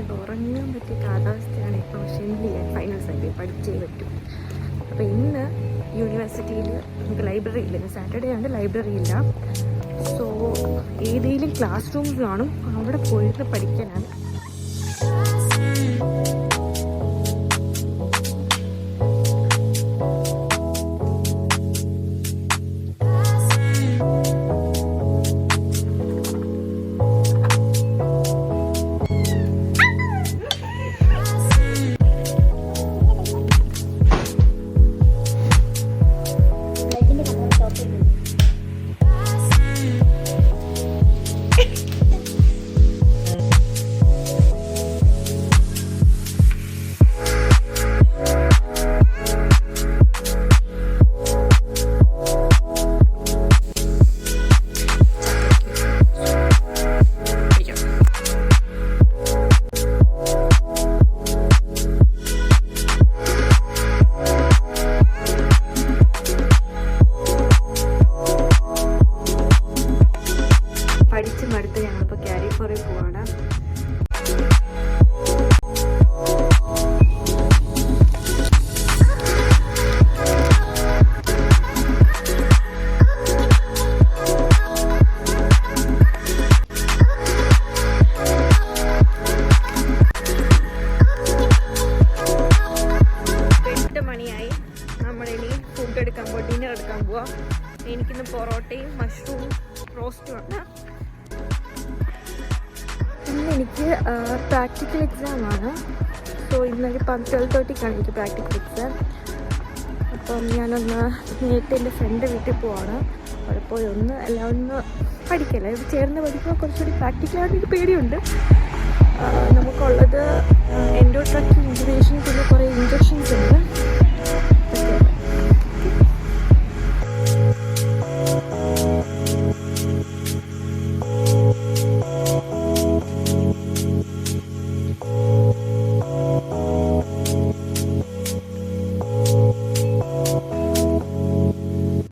നന്നായിട്ട് ഉറങ്ങാൻ പറ്റിയ കാലാവസ്ഥയാണ് ഇപ്പോൾ. പക്ഷേ എന്ത് ചെയ്യാൻ, ഫൈനൽസ് അല്ലേ, പഠിച്ചേ പറ്റും. അപ്പോൾ ഇന്ന് യൂണിവേഴ്സിറ്റിയിൽ നമുക്ക് ലൈബ്രറി ഇല്ല, ഇന്ന് സാറ്റർഡേ ആണ്, ലൈബ്രറി ഇല്ല. സോ ഏതെങ്കിലും ക്ലാസ് റൂംസ് കാണും, അവിടെ പോയിട്ട് പഠിക്കാനാണ്. പഠിച്ച് മടുത്ത് ഞങ്ങളിപ്പോൾ ക്യാരി ഫോറിൽ പോവാണ്. ഡിന്നർ എടുക്കാൻ പോവാം. എനിക്കിന്ന് പൊറോട്ടയും മഷ്റൂം റോസ്റ്റും ആണ്. ഇന്ന് എനിക്ക് പ്രാക്ടിക്കൽ എക്സാമാണ്. സോ ഇന്നൊരു 12:30 എനിക്ക് പ്രാക്ടിക്കൽ എക്സാം. അപ്പം ഞാനൊന്ന് നേരിട്ട് എൻ്റെ ഫ്രണ്ട് വീട്ടിൽ പോവാണ്. അവിടെ പോയി എല്ലാം ഒന്ന് പഠിക്കല്ലേ, ഇത് ചേർന്ന് പഠിക്കുമ്പോൾ കുറച്ചുകൂടി പ്രാക്ടിക്കലായിട്ട് എനിക്ക് പേടിയുണ്ട്.